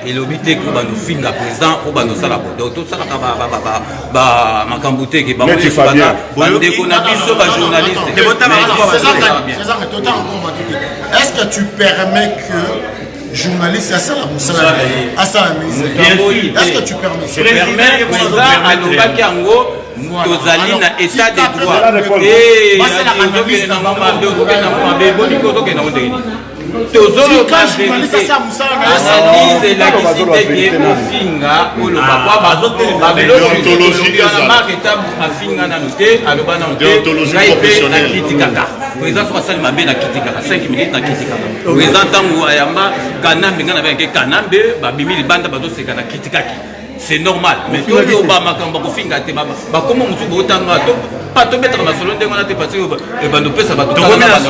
et le but est que nous finissons président ou nous ça la donc tout ça va macambouté qui va nous journaliste. Est-ce que tu permets que journaliste à ça est-ce que tu permets? Je permets à l'Obaki Ango tozali na état de droit analyse l'électricité qui est au finga ou le papa afinga na noté aloba na noté na kritikaka président so basali mabe na kritikaka 5 minutes na kritikaka président tango ayamba kanambe ngana ba ke kanambe babimi libanda bazoseka na kritikaki. C'est normal, mais tout le monde a fait un peu de comment on se vote pas de mettre dans salon de on a été passé et ben nous peut ça va tout image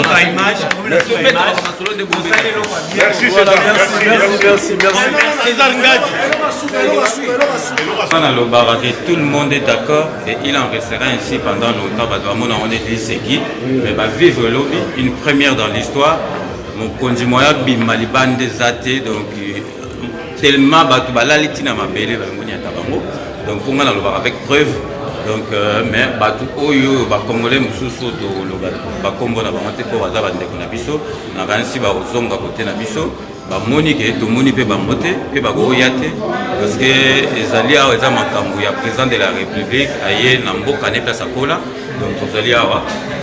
tout le monde est d'accord et il en restera ainsi pendant longtemps on est dit mais va vivre une première dans l'histoire mon conjoint bimaliban des athées donc tellement batu balalitina mabele bangonya tabango donc on a avec preuve donc mais batu oyo ba congolais mususu to loba ba kombo na bangote ko baza bande ko na biso na kanisi ba ozonga côté na biso ba moni ke to moni pe ba moté pe ba ko yate parce que ezali awa eza makambo ya président de la république aye na mboka ne place akola donc ezali awa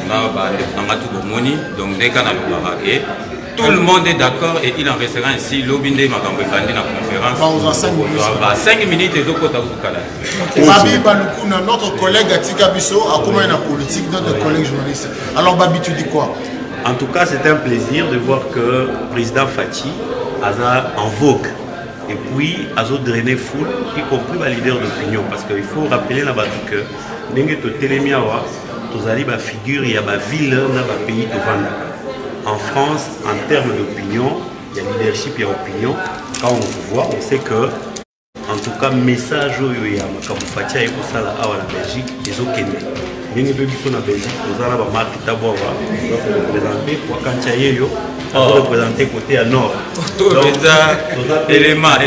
na ba ngatu ko moni donc dès kana loba ke tout le monde est d'accord et il en restera ainsi. L'obinde Makambo est dans la conférence. 5 minutes et d'autres Babi Baloukuna, notre collègue Atika Bisso a comment une politique, notre collègue journaliste. Alors Babi, tu dis quoi? En tout cas, c'est un plaisir de voir que le président Fachi a en vogue. Et puis, a drainé foule, y compris les leaders d'opinion. Parce qu'il faut rappeler là-bas que Nengeto Telemiawa, Tozali ba figure, il y a ma ville dans le pays de Vanda. En France, en termes d'opinion, il y a leadership, il y a opinion. Quand on vous voit, on sait que, en tout cas, message il y a comme Fatia et ça là à la Belgique, ils ont gagné. Bien que nous en Belgique, nous avons la marque d'abord, nous avons représenté pour quand il y a eu, nous avons représenté côté à nord. Élément,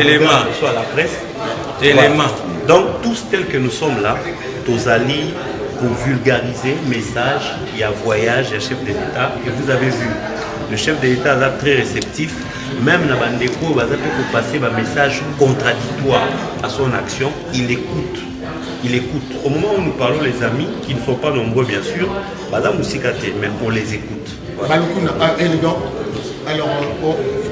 soit la presse. Élément. Donc tous tels que nous sommes là, tous alliés. Pour vulgariser le message, il y a voyage, il y a chef de l'État, et vous avez vu, le chef de l'État est très réceptif, même dans Bandeko, il va passer un message contradictoire à son action, il écoute. Au moment où nous parlons, les amis, qui ne sont pas nombreux bien sûr, Madame Moussikate, mais on les écoute. Voilà. Alors,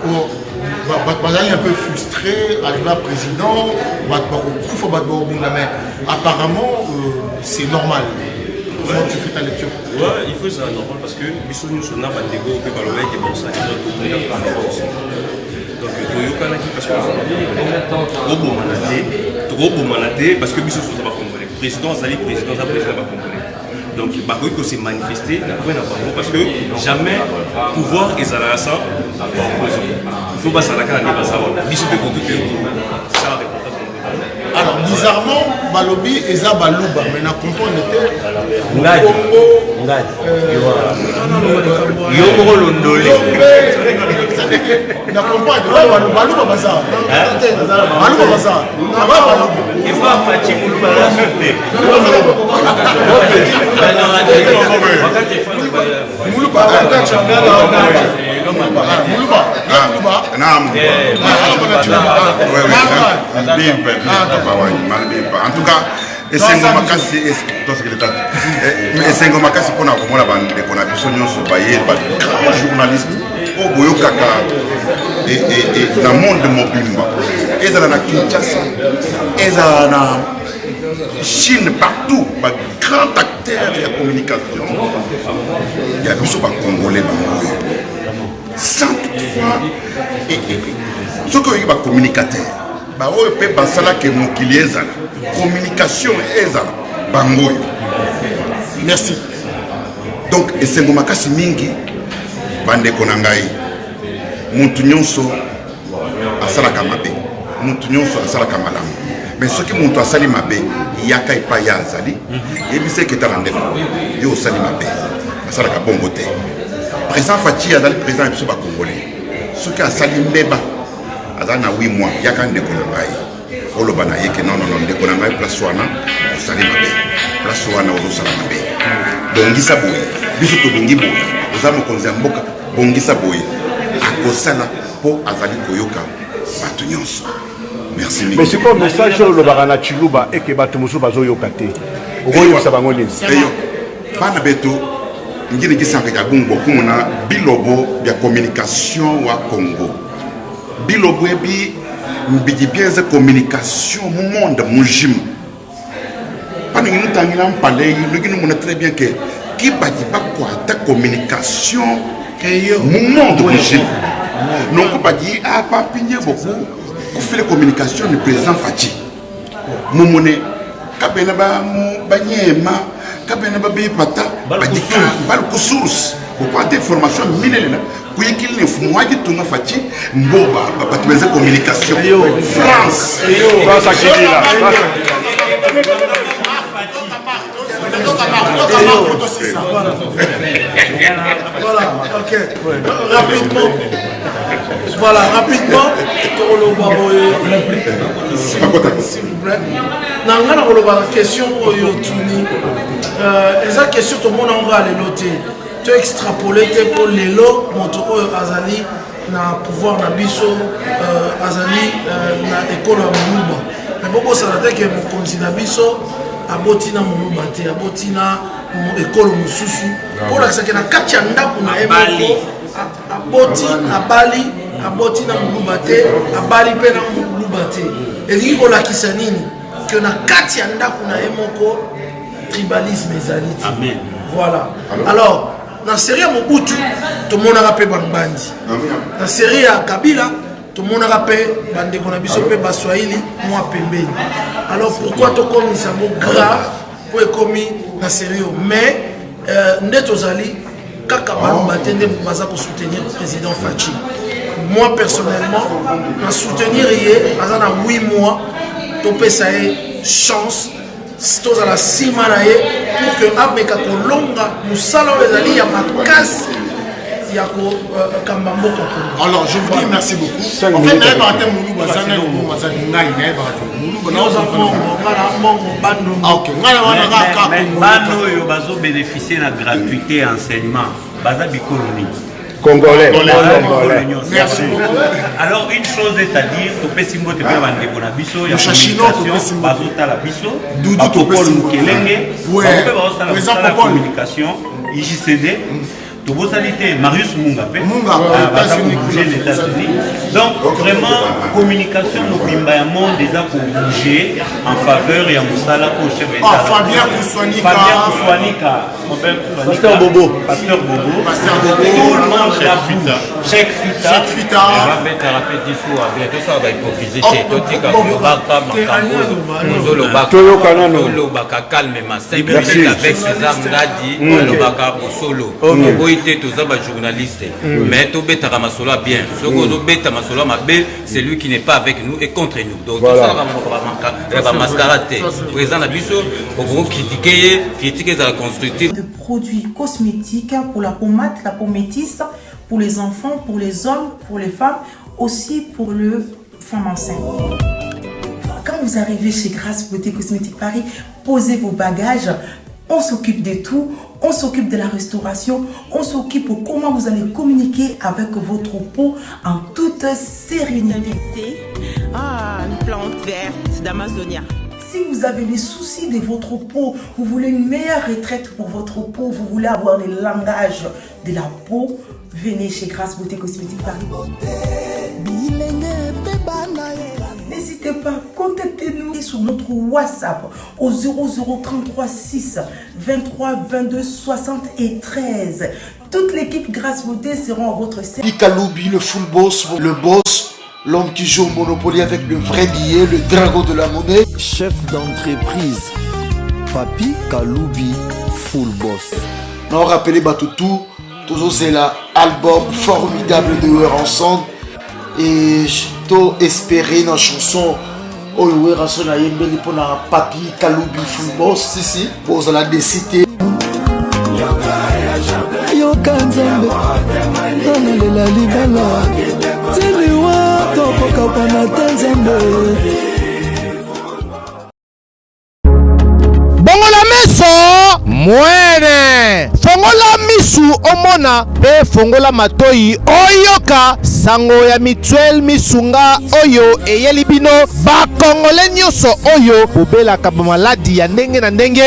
on est un peu frustré, avec le président, apparemment, c'est normal. Comment tu fais ta lecture? Ouais, il faut que c'est normal parce que nous sommes là, donc parce que nous sommes congolais. Président, donc il s'est manifesté parce que jamais pouvoir est à la ça. Il faut pas s'arrêter à la alors bizarrement, Balobi et Zabalouba, mais na comprendre en tout cas, esengo makasi pona komona bandeko na biso nyonso baye grand journaliste oyo boyokaka na monde mobimba ezala na Kinshasa ezala na Chine partout ba grand acteur ya communication ya biso ba congolais bango sans toutefois ce que ba communicateur ba oyo pe basala ke mokili ezala communication ezala bango. Merci. Donc esengo makasi mingi bandeko na ngai mutu nyonso asalaka mabe mutu nyonso asalaka malamu mais soki mutu asali mabe yaka epai ya azali yebise ke tala ndeko yo osali mabe asalaka bongo te. Président Fachi azali président ya biso ba congolais soki asali mbeba azana 8 mois yaka ndeko na ngai oloba na yeke non ndeko na ngai place wana osali mabe place wana ozosala mabe bongisa boye biso tobingi boye oza mokonzi ya mboka bongisa boye akosala mpo azali koyoka bato nyonso. Merci. Mais c'est comme message olobaka na Chiluba eke bato mosusu bazoyoka te okoyebisa bango nini eyo bana beto ngini kisangaka bungo kumona bilobo bya communication wa Congo bilobo ebi mbiji bienze communication mu monde mujim pana ngini tangina mpale ngini mona très bien que qui bati pas quoi ta communication mu monde mujim non pas dire ah pas pigner beaucoup ku fait communication du président Fachi mumone kabena ba banyema kabena ba bipata badika bal source pour des informations minele ku yikil ne fumwaji tunga Fachi mboba batubeze communication France ça qui dit là voilà, ok. Rapidement. Voilà, rapidement. S'il vous plaît. Dans la question, esa question tout le monde en va aller noter. Tu extrapoler pour les lots, mon Azali na pouvoir na biso Azali na école à Mouba. Mais beaucoup ça veut dire que mon continent biso abotina Mouba te abotina école mususu pour la que na katia ndaku na ebali aboti abali aboti na Mouba te abali pe na Mouba te et ko la kisanini que na katia ndaku na emoko tribalisme ezali. Amen. Voilà. Alors dans la série à Mobutu, tout le monde a rappelé Bandi. Dans la série à Kabila, tout le monde a rappelé Bandi Konabiso pe Baswahili, moi Pembe. Alors pourquoi tu commis ça mot grave pour être commis dans la série? Mais Ndetozali, Kaka Batende Baza pour soutenir le président Fachi. Moi personnellement, je soutenir hier, pendant 8 mois, tu peux ça chance. C'est à la simanaye pour que Abeka Kolonga nous salons les alliés ya makasi ya ko kambambo ko. Alors je vous dis merci beaucoup. En fait na ba te mulu bazanga ko bazanga ngai na ba te mulu na za ko ngara mongo bando. OK ngara wana ka ka bando yo bazo bénéficier na gratuité enseignement baza bikoloni Congolais. Merci. Alors une chose est à dire, tu peux simbo te faire vendre pour la biso, il y a communication, bazota la biso, Doudou Paul Mukelenge, la communication, IJCD. Marius Mungape, les États-Unis. Donc vraiment, communication nous bimba monde déjà pour bouger en faveur et en moussala pour chef d'État. Fabien Kouswanika, Pasteur Bobo, tout le monde Cheikh Fita. On va mettre un rapide discours avec tout ça va hypocrisie. Calmement, 5 minutes avec César Nadi, Lobaka au solo. Tous les journalistes, mais tout bêta Ramasolo bien. Ce que bêta Ramasolo c'est lui qui n'est pas avec nous et contre nous. Donc tout ça va mascarader. Président Nabiso, pour critiquer la constructive. De produits cosmétiques pour la pommade, la pommétisse, pour les enfants, pour les hommes, pour les femmes, aussi pour les femmes enceintes. Quand vous arrivez chez Grâce Beauté Cosmétique Paris, posez vos bagages. On s'occupe de tout, on s'occupe de la restauration, on s'occupe de comment vous allez communiquer avec votre peau en toute sérénité. Ah, une plante verte d'Amazonia. Si vous avez les soucis de votre peau, vous voulez une meilleure retraite pour votre peau, vous voulez avoir le langage de la peau, venez chez Grâce Beauté Cosmétique Paris. N'hésitez pas, contactez-nous sur notre WhatsApp au 0033 6 23 22 73. Toute l'équipe Grâce Beauté seront à votre service. Kaloubi, le full boss, l'homme qui joue au Monopoly avec le vrai billet, le dragon de la monnaie. Chef d'entreprise, Papi Kaloubi, full boss. Non, rappelez Batoutou, toujours c'est l'album formidable de eux ensemble. Et je espérer dans la chanson Oyo Rasona Yembeli pour la Papi Kaloubi full boss. Si, pour la décité. Yokanzambe, Nanalela Libala, Tiliwa, Topoka yokana te nzambe. Bongola meso mwene fongola misu omona pe fongola matoi oyoka sango ya mituel misunga oyo eyeli bino bakongole nyonso oyo bobelaka bamaladi ya ndenge na ndenge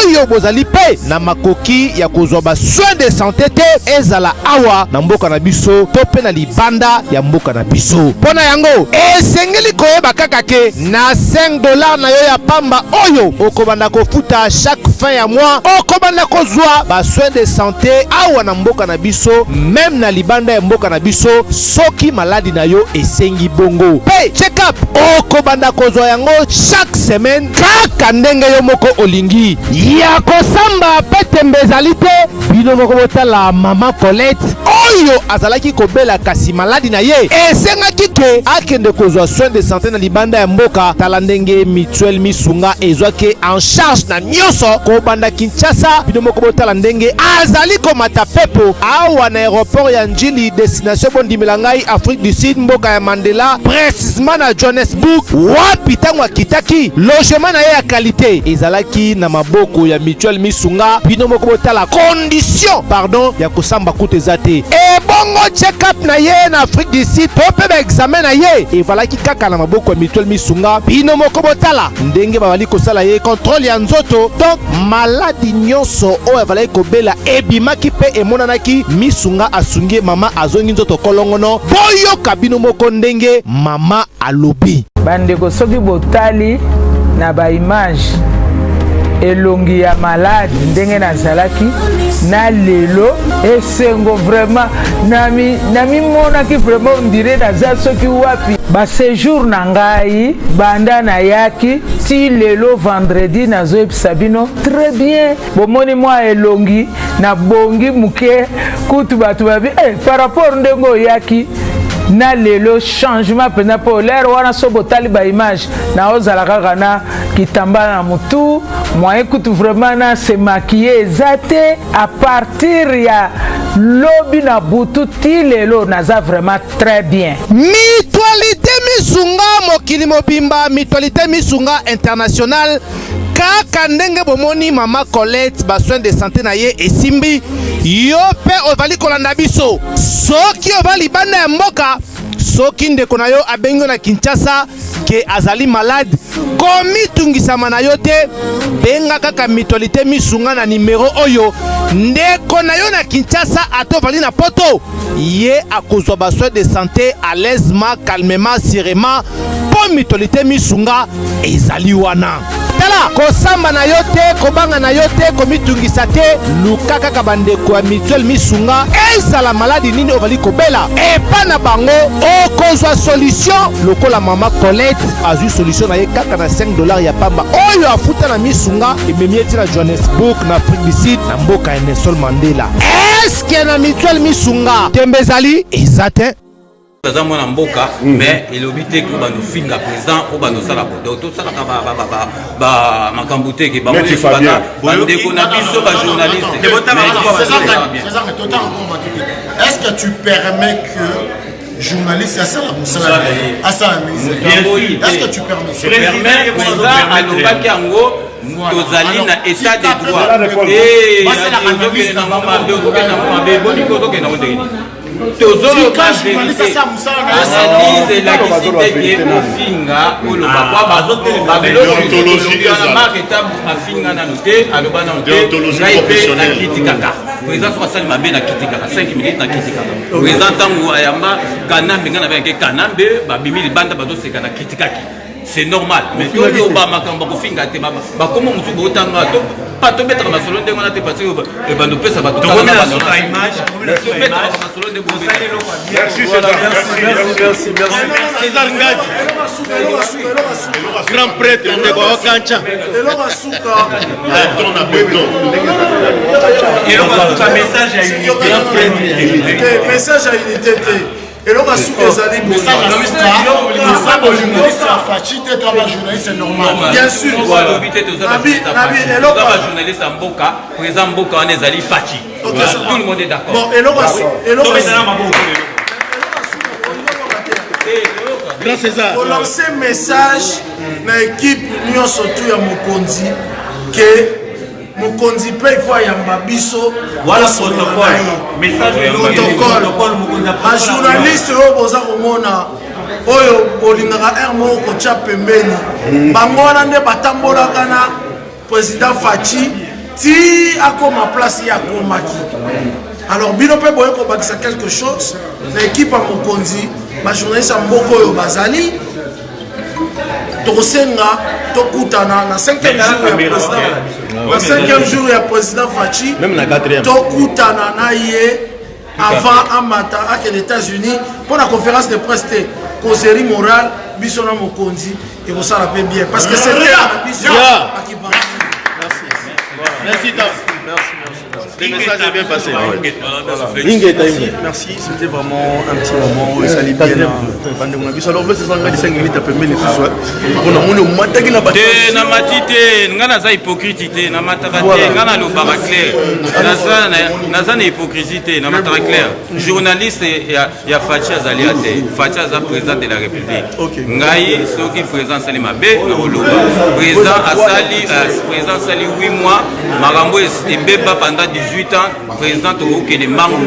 oyo bozali pe na makoki ya kozwa basoin de santé te ezala awa na mboka na biso to pe na libanda ya mboka na biso. Mpona yango esengeli koyeba kaka ke na $5 na yo ya pamba oyo okobanda kofuta chaque fin ya mois okobanda kozwa basoin de santé awa na mboka na biso même na libanda ya mboka na biso soki maladi na yo esengi bongo pe check up okobanda kozwa yango chaque semaine kaka ndenge yo moko olingi ya kosamba pe tembe ezali te bino moko botala mama Colette oyo azalaki kobela kasi maladi na ye esengaki ke akende kozwa soin de santé na libanda ya mboka tala ndenge mutuelle misunga ezwaki en charge na nyonso kobanda Kinshasa bino moko botala ndenge azali komata pepo awa na aéroport ya Njili destination bondimela ngai Afrique du Sud mboka ya Mandela précisément na Johannesburg wapi tango akitaki logement na ye ya qualité ezalaki na maboko ya mutuelle misunga bino moko botala condition pardon ya kosamba kuta eza te ebongo check up na ye na Afrique du Sud to pe ba examen na ye evalaki kaka na maboko ya mutuelle misunga bino moko botala ndenge babali kosala ye contrôle ya nzoto donc maladi nyonso oyo avalaki kobela ebimaki pe emonanaki misunga asungi mama azongi nzoto kolongono boyoka bino moko ndenge mama alobi bandeko soki botali na ba image elongi ya malade ndenge nazalaki na lelo esengo vraiment nami monaki vraiment ondire naza soki wapi ba séjour na ngai banda na yaki ti lelo vendredi nazoyebisa bino très bien bomoni mwa elongi na bongi muke kutu bato babi par rapport ndenge oyaki na lelo changement pena po l'air wana so botali ba image na ozala kaka na kitamba na mutu moyen kutu vraiment na se maquiller zate à partir ya lobi na butu ti lelo naza vraiment très bien. Mutualité misunga mokili mobimba mutualité misunga international kaka ndenge bomoni mama Colette basoin de santé na ye esimbi yo pe ovali kolanda biso soki ovali banda ya mboka soki ndeko na yo abengo na Kinshasa ke azali malade komitungisama na yo te benga kaka mutualité misunga na numero oyo ndeko na yo na Kinshasa atovali na poto ye akozwa basoin de santé à l'aisement calmement sereinement po mutualité misunga ezali wana tala kosamba na yo te kobanga na yo te komitungisa te luka kaka bandeko ya mutuelle misunga ezala maladi nini ovali kobela epa na bango okozwa solution lokola mama Colette azwi solution na ye kaka na $5 ya pamba oyo afuta na misunga ememi eti na Johannesburg na Afrique du Sud na mboka ya Nelson Mandela eske na mutuelle misunga tembe ezali eza te Président mwana mboka mais elobi te ko bando finga président o bando sala bodo to sala ba makambute ke ba ndeko na biso ba journaliste est-ce que tu permets que journaliste à ça est-ce que tu permets président alobaki yango tozali na état de droit analyse elakisi te ke mofinga oloba kwa bafinga nano te aloba nano te ngai mpe nakitikaka président soki asali mabe nakitikaka 5 minutes nakitikaka président ntango ayamba kanambe ngai nabengaki kanambe babimi libanda bazoseka nakitikaki c'est normal mais oyo bamakambo kofinga te bakoma mosusu bootanga to pato betaka masolo ndenge wana te parce que bando pesa bato César Ngadi grand prêtre ndeko okancha message à unité message à unité et l'on va souper ça dit journaliste c'est normal bien sûr journaliste en boka président boka on est allé fachi tout le monde est d'accord bon et l'on va Grand César. Pour lancer message dans l'équipe Union surtout à Mokonzi que Mokonzi peut voir Yambabiso. Voilà protocole. Message protocole. Un journaliste oyo olingaka air moko kotia pembeni bango wana nde batambolaka na président Fachi ti akoma place ya akomaki. Alors bino mpe boye kobakisa quelque chose na équipe ya Mokonzi bajournaliste ya mboka oyo bazali tokosenga tokutana na 5e jour ya président na 5e jour ya président Fachi tokutana na ye avant amata ak les États-Unis pour la conférence de presse de causerie morale biso na Mokonzi et vous ça rappelle bien parce que c'était la mission Merci Tom. Le message est bien passé. Merci, c'était vraiment un petit moment où ça allait bien. Alors, c'est ça, 5 minutes après, mais ce soir, on a mon matin qui n'a pas été. Na matite, ngana za hypocrisie, na matakate, ngana lo barakler. Na za hypocrisie, na matakler. Journaliste ya Fachi azali ate. Fachi aza président de la République. Ngai soki président sali mabe na oloba. Président sali 8 mois, marambo ebeba pendant 18 ans, président Togoke les membres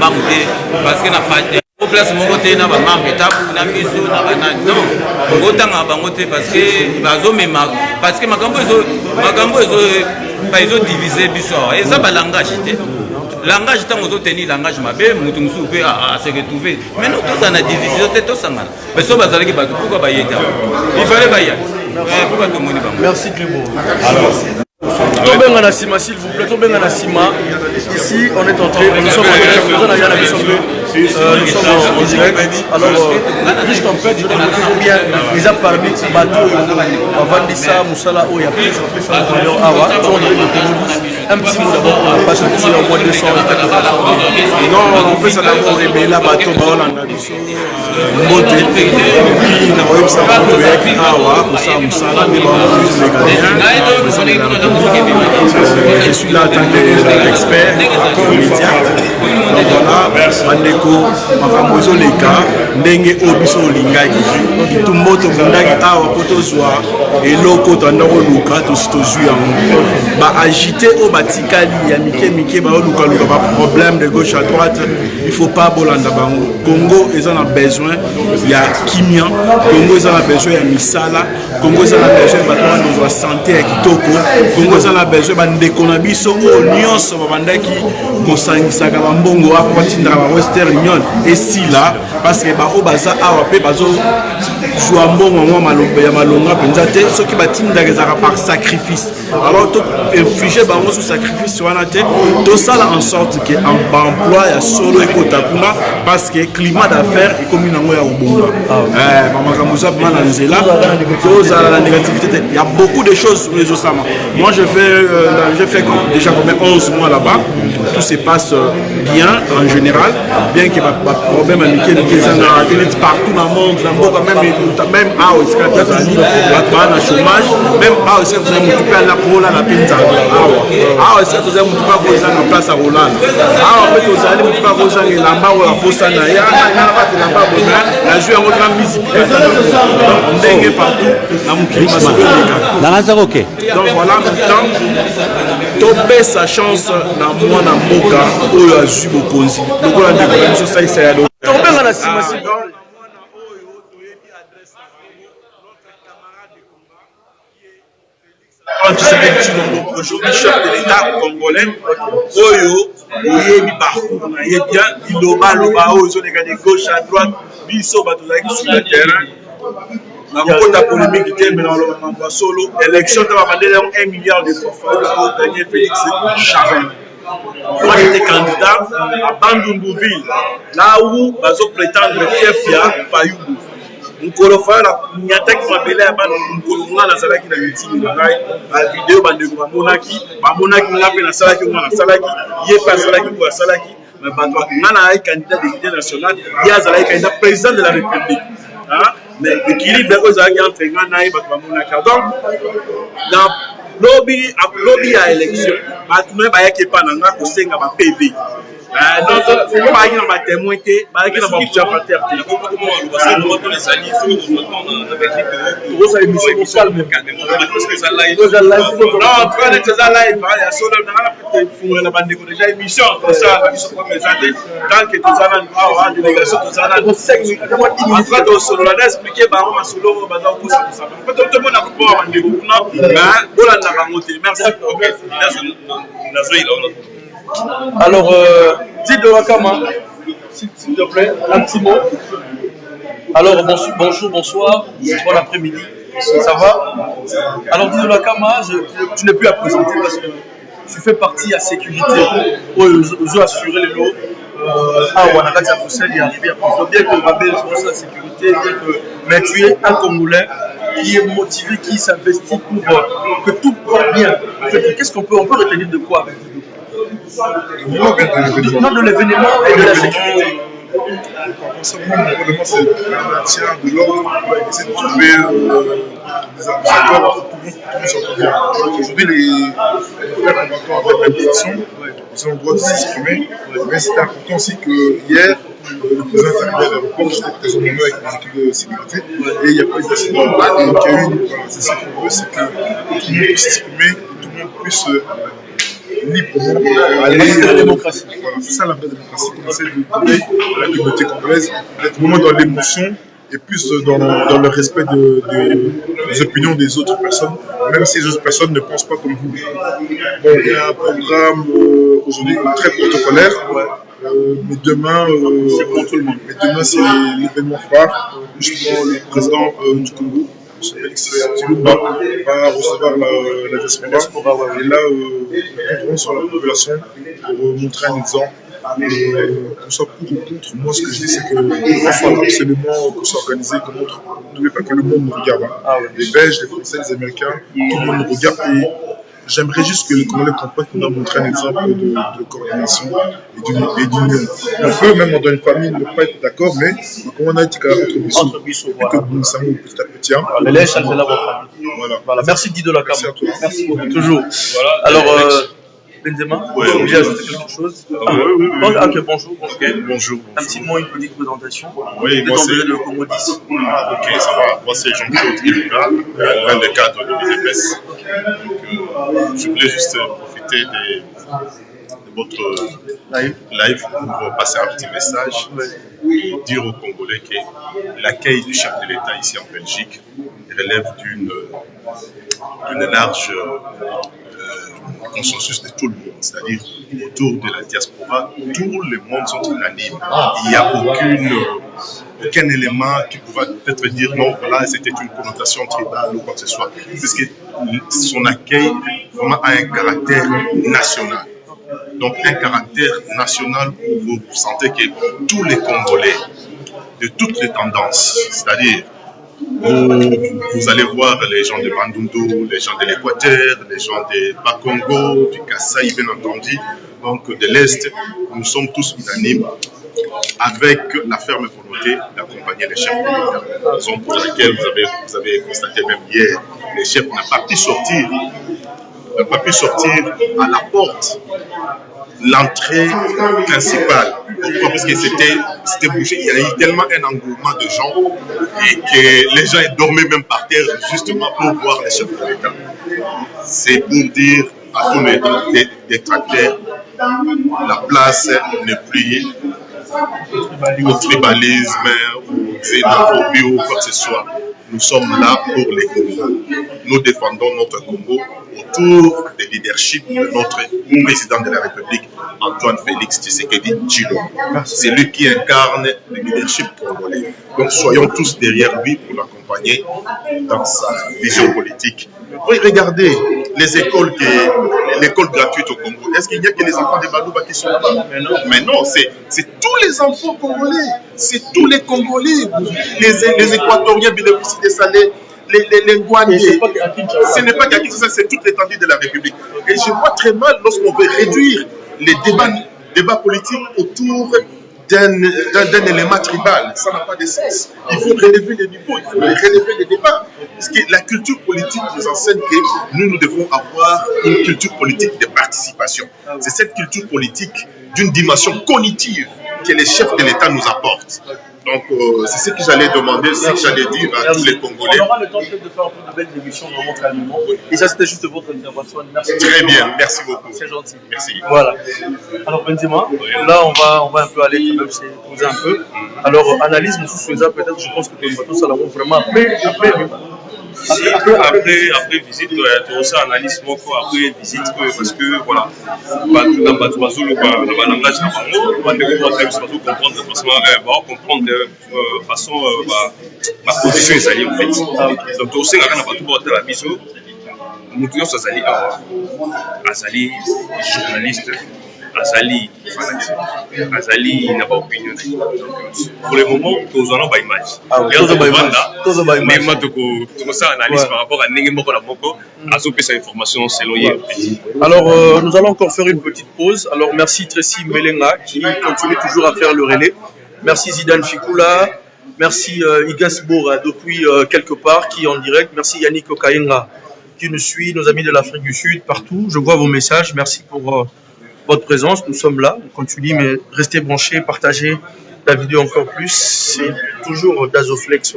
parce que na fait au place mon côté na ba marque étape na miso na banane non autant à bangote parce que bazo me parce que makambo ezo pas ezo diviser biso et ça ba langage té langage tant ozo tenir langage mabe mutu musu pe à se retrouver mais nous tous en a division té tous sangana mais so bazalaki ba pourquoi ba yeta il fallait ba ya pourquoi tout monde ba merci Clébo. Alors Tombez en Assima, s'il vous plaît, tombez en Assima. Ici, on est entré, nous sommes en direct, nous sommes en direct. Alors, juste en fait, je vais vous bien, ils ont parlé de ce bateau, avant de ça, Moussala, où il y a plus de Awa, un petit mot d'abord, on n'a pas sorti au moins 200. Non, on peut ça d'abord aimer la bateau, on a monté, puis on a eu ça pour Awa, Moussala, mais on a je suis là en tant qu'expert, média. Donc voilà, Mandeko, Makamozo Leka, Ndenge Obiso Lingaki, Tumboto Mundaki Awa Potozwa, et Loko Tandoro Luka, tout ce que bah agiter au Batikali, Mike, bah Luka, pas problème de gauche à droite, il faut pas Bolanda Bango. Congo, ils en ont besoin, il y a Kimia, Congo, ils en ont besoin, il y a Misala, Congo, ils en ont besoin, de la santé à Kitoko, Congo, ils en ont besoin, de biso o nyonso babandaki kosangisaka bambongo akwatindaka ba Western Union esila parce que ba obaza awa pe bazo joa mbongo mwa maloba ya malonga penza te soki batindaka ezaka par sacrifice alors to infliger bango sous sacrifice wana te to sala en sorte que en emploi ya solo ekota kuna parce que climat d'affaires ekomi nango ya obonga bamakambo za bana nzela to za la négativité il y a beaucoup de choses sur les osama. Moi je fais déjà combien 11 mois là-bas, tout se passe bien en général, bien qu'il y ait pas de problème avec les partout dans le monde, même à la chômage, même à vous avez à la pour la pinza, à vous avez à place à Roland, à vous avez là-bas où la fosse à Naya, la joué à votre musique, donc on est partout dans mon climat. Donc voilà maintenant. Topé sa chance na mwana mboka oyo azwi bokonzi lokola ndeko na biso saisa ya do tobenga na sima sima aujourd'hui chef de l'État congolais oyo oyebi parcours na ye bien iloba loba oyo zoneka de gauche à droite biso bato zaki sur le terrain na kota polémique mais dans le moment solo élection de la 1 milliard de forfaits pour gagner Félix Chauvin. Moi j'étais candidat à Bandundouville, là où bazo prétendre Fiefia Fayou. Nkolofa la nyata qui m'appelait à Bandundouville na salaki na meeting na ngai la vidéo bandeko bamonaki ngape na salaki na salaki ye pas salaki pour salaki mais bato ngana ay candidat député national ya salaki candidat président de la République. Mais l'équilibre entre les gens et donc dans lobby à élection, maintenant il y a pas PV. Donc, il faut pas qu'il y ait un témoin, il faut qu'il y ait un terre. Alors, Dido Wakama, s'il te plaît, un petit mot. Alors, bonjour, bonsoir, bon après-midi, ça va? Alors, Dido Wakama, tu n'es plus à présenter parce que tu fais partie à sécurité pour assurer les lots. On a dit à Bruxelles, il est arrivé à prendre bien que Babel soit la sécurité, mais tu es un Congolais qui est motivé, qui s'investit pour que tout va bien. Qu'est-ce qu'on peut retenir de quoi avec Dido? Non, de l'événement et de la sécurité. C'est le maintien de l'ordre, c'est de trouver des accords pour que tout le monde s'entende bien. Aujourd'hui, les combattants avec l'imposition, ils ont le droit de s'exprimer, mais c'était important aussi que hier, le président est arrivé à l'aéroport, j'étais présent avec les équipes de sécurité, et il n'y a pas eu d'incident. Donc il y a eu, c'est ça qu'on veut, c'est que tout le monde puisse s'exprimer, que tout le monde puisse librement aller. C'est la démocratie. Voilà, c'est ça la vraie démocratie. On essaie de donner à la communauté congolaise d'être vraiment dans l'émotion et plus dans le respect des opinions des autres personnes, même si les autres personnes ne pensent pas comme vous. Bon, il y a un programme aujourd'hui très protocolaire, mais demain, c'est pour tout le monde. Mais demain, c'est l'événement phare. Justement, le président du Congo, Félix Tshilombo, va recevoir la diaspora. Et là, nous compterons sur la population pour montrer un exemple. Qu'on soit pour ou contre, moi ce que je dis c'est qu'il faut absolument qu'on soit organisé, qu'on montre, n'oubliez pas que le monde nous regarde. Les Belges, les Français, les Américains, tout le monde nous regarde. Et j'aimerais juste que les Congolais comprennent qu'on doit montrer un exemple de coordination et d'union. On peut, même dans une famille, ne pas être d'accord, mais comme on a dit entre Bissau, et que nous savons petit à petit. Voilà. Merci Dido Wakama. Merci beaucoup, toujours. Alors, Benzema, vous voulez ajouter quelque chose? Oui. Ok, bonjour. Bonjour. Un petit mot, une petite présentation. Oui, moi c'est le Congo 10. Ok, ça va. Moi c'est Jean-Claude Iluka, l'un des cadres de l'IDPS. Je voulais juste profiter de votre live pour passer un petit message pour dire aux Congolais que l'accueil du chef de l'État ici en Belgique relève d'une large consensus de tout le monde, c'est-à-dire autour de la diaspora, tout le monde sont unanimes. Il n'y a aucun élément qui pouvait peut-être dire non, voilà, c'était une connotation tribale ou quoi que ce soit. Parce que son accueil vraiment a un caractère national. Donc un caractère national où vous sentez que tous les Congolais, de toutes les tendances, c'est-à-dire vous allez voir les gens de Bandundu, les gens de l'Équateur, les gens de Bas-Congo, du Kasaï, bien entendu, donc de l'Est, nous sommes tous unanimes avec la ferme volonté d'accompagner les chefs de l'État. Raison pour laquelle vous avez constaté même hier, les chefs n'ont pas pu sortir à la porte, l'entrée principale. Pourquoi? Parce que c'était bouché. Il y a eu tellement un engouement de gens et que les gens dormaient même par terre justement pour voir les chefs de l'État. C'est pour dire à tous les détracteurs, la place n'est plus au tribalisme, au xénophobie ou quoi que ce soit. Nous sommes là pour les Congos. Nous défendons notre Congo autour du leadership de notre président de la République, Antoine Félix Tshisekedi Tshilombo. C'est lui qui incarne le leadership congolais. Donc soyons tous derrière lui pour l'accompagner dans sa vision politique. Oui, regardez les écoles gratuites au Congo. Est-ce qu'il n'y a que les enfants de Balouba qui sont là-bas? Mais non, c'est tous les enfants congolais. C'est tous les Congolais. Les Équatoriens bénéficient de ça. Les Guanais. Ce n'est pas qu'à Kinshasa, c'est toute l'étendue de la République. Et je vois très mal lorsqu'on veut réduire les débats politiques autour d'un élément tribal. Ça n'a pas de sens. Il faut relever les niveaux, il faut relever les débats. Parce que la culture politique nous enseigne que nous devons avoir une culture politique de participation. C'est cette culture politique d'une dimension cognitive que les chefs de l'État nous apportent. Donc, c'est ce que j'allais demander, c'est ce que j'allais dire à tous les Congolais. On aura le temps de faire un peu de belles émissions dans votre calmement. Et ça, c'était juste votre intervention. Merci. Très bien, merci beaucoup. C'est gentil. Merci. Voilà. Alors, Benzema, là, on va un peu aller quand même poser un peu. Alors, analyse, nous faisons peut-être, je pense que tout ça, vraiment après visite, tu as aussi analyse après visite parce que voilà, dans le langage, on va comprendre de façon ma position est alliée en fait. Donc tu sais quand on va tout voir la biso, nous tous sommes alliés azali journaliste, azali fanatique, azali n'a pas opinion. Pour le moment, nous allons pas image. Mais moi, tu ça analyse par rapport à Nengemoko la Moko, à ce que cette information selon hier. Alors, nous allons encore faire une petite pause. Alors, merci Tracy Melenga qui continue toujours à faire le relais. Merci Zidane Fikula. Merci Igas Bora depuis quelque part qui est en direct. Merci Yannick Okayenga qui nous suit, nos amis de l'Afrique du Sud partout. Je vois vos messages. Merci pour votre présence. Nous sommes là. On continue, mais restez branchés, partagez la vidéo encore plus. C'est toujours Dazoflex,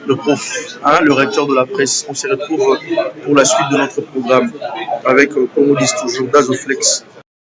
le prof, le recteur de la presse. On se retrouve pour la suite de notre programme avec, comme on dit toujours, Dazoflex.